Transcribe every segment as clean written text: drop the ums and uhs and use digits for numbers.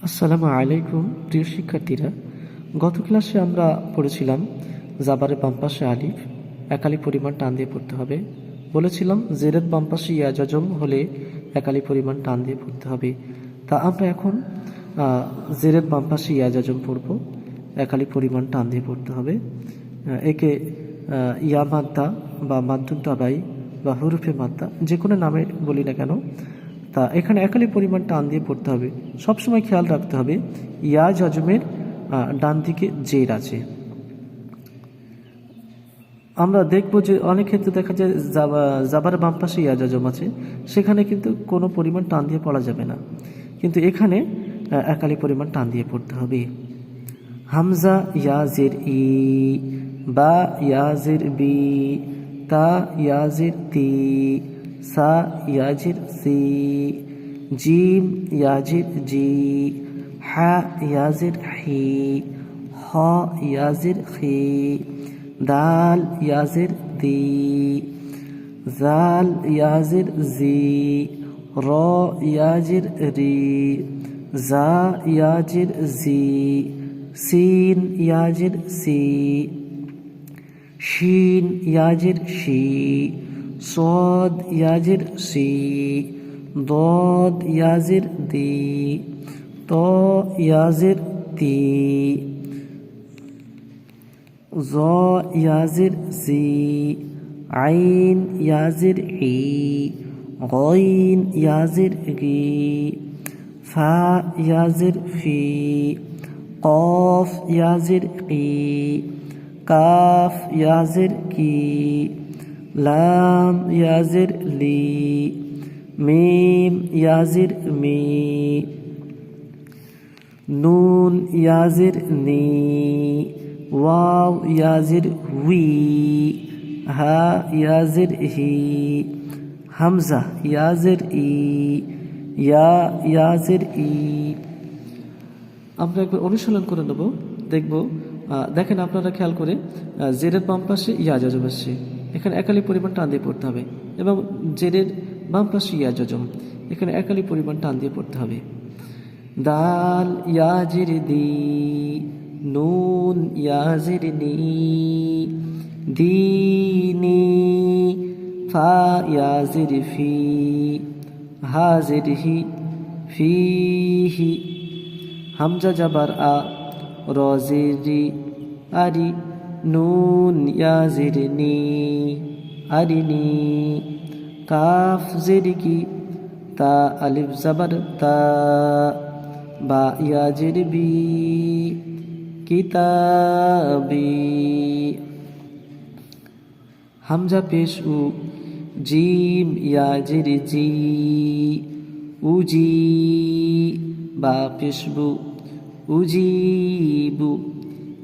আসসালামু আলাইকুম প্রিয় শিক্ষার্থীরা, গত ক্লাসে আমরা পড়েছিলাম জাবারের বাম পাশে আলিফ একালি পরিমাণ টান দিয়ে পড়তে হবে। বলেছিলাম জেরের বাম পাশে ইয়া জজম হলে একালি পরিমাণ টান দিয়ে পড়তে হবে। তা আমরা এখন জেরের বাম পাশে ইয়া জজম পড়ব, একালি পরিমাণ টান দিয়ে পড়তে হবে। একে ইয়া মাদ্দা বা মাদ্দুন তাবাই বা হুরুফে মাদ্দা যে কোনো নামে বলি না কেন, তা এখানে একালি পরিমাণ টান দিয়ে পড়তে হবে। সবসময় খেয়াল রাখতে হবে ইয়া জজমের ডান দিকে জের আছে। আমরা দেখব যে অনেক ক্ষেত্রে দেখা যায় জাবার বাম পাশে ইয়া জজম আছে, সেখানে কিন্তু কোনো পরিমাণ টান দিয়ে পড়া যাবে না, কিন্তু এখানে একালি পরিমাণ টান দিয়ে পড়তে হবে। হামজা ইয়া জের ই, বা ইয়া জের বি, তা ইয়া জের তি, সা ইয়াজির সি, জিম ইয়াজির জি, হা ইয়াজির হি, হ ইয়াজির হি, দাল ইয়াজির দি, জাল ইয়াজির জি, র ইয়াজির রি, জা ইয়াজির জি, scene ইয়াজির C, Shin ইয়াজির she, صاد ياجر سي، ضاد يازر دي، طا يازر تي، ظا يازر زي، عين يازر عي، غين يازر غي، فا يازر في، قاف يازر قي، calf ইয়াজের কি, লাম ইয়াজের লি, মিম ইয়াজের মি, নুন ইয়াজের নি, ওয়াও ইয়াজের উই, হা ইয়াজের হি, হামজা ইয়াজের ই, ইয়া ইয়াজের ই। আমরা একবার অনুশীলন করে নেব, দেখব। দেখেন আপনারা খেয়াল করে, জেরের বাম পাশে ইয়া জজম আসছে, এখানে একালি পরিমাণ টান দিয়ে পড়তে হবে, এবং জেরের বাম পাশে ইয়া জজম, এখানে একালি পরিমাণ টান দিয়ে পড়তে হবে। দাল ইয়াজির দি, নুন ইয়াজির নি, দিনি, ফা ইয়াজির ফি, হাজির হি, ফিহি, হামজা জাবার আ, রজিরি আরি, নুন ইয়াজিরনি আরিনি, কাফ জিরকি, তা আলিফ জাবার তা, বা ইয়াজির বি, কিতাবি, হামজা পেশ উ, জিম ইয়াজির জি, উজি, বা পেশ বু, উজিবু,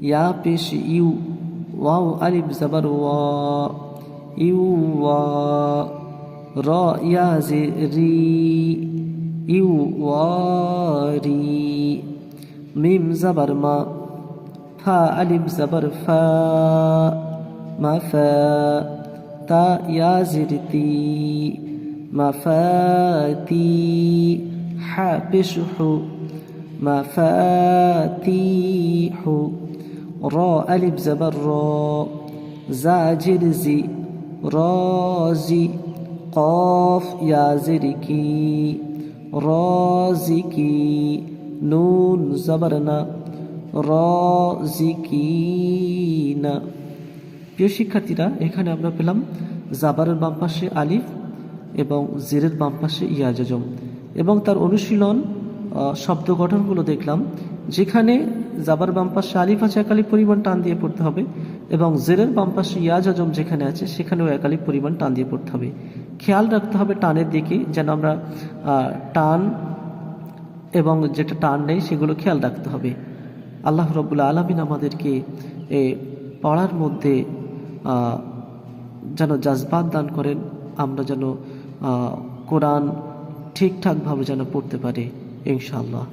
ইয়া পেশ ইউ, ওয়াও আলিফ জাবার ওয়া, ইউ ওয়া, র ইয়া রি, ইউ ওয়ারি, মিম জাবার মা, ফা আলিফ জাবার ফা, মাফা, তা ইয়া তি, মাফাতি, হা পেশ হু, مفاتيح، را ألف زبر را، زاجر زي، رازي، قاف يازر كي، رازكي، نون زبرنا، রাজিকিনা। প্রিয় শিক্ষার্থীরা, এখানে আমরা পেলাম জাবারের বাম পাশে আলিফ এবং জেরের বাম পাশে ইয়া জজম, এবং তার অনুশীলন শব্দ গঠনগুলো দেখলাম। যেখানে জাবার বাম পাশে আলিফ আছে একালি পরিমাণ টান দিয়ে পড়তে হবে, এবং জেরের বাম পাশে ইয়া জজম যেখানে আছে সেখানেও একালি পরিমাণ টান দিয়ে পড়তে হবে। খেয়াল রাখতে হবে টানের দিকে, যেন আমরা টান এবং যেটা টান নেই সেগুলো খেয়াল রাখতে হবে। আল্লাহ রাব্বুল আলামিন আমাদেরকে পড়ার মধ্যে যেন জাজবাত দান করেন, আমরা যেন কোরআন ঠিকঠাকভাবে যেন পড়তে পারি ইনশাআল্লাহ।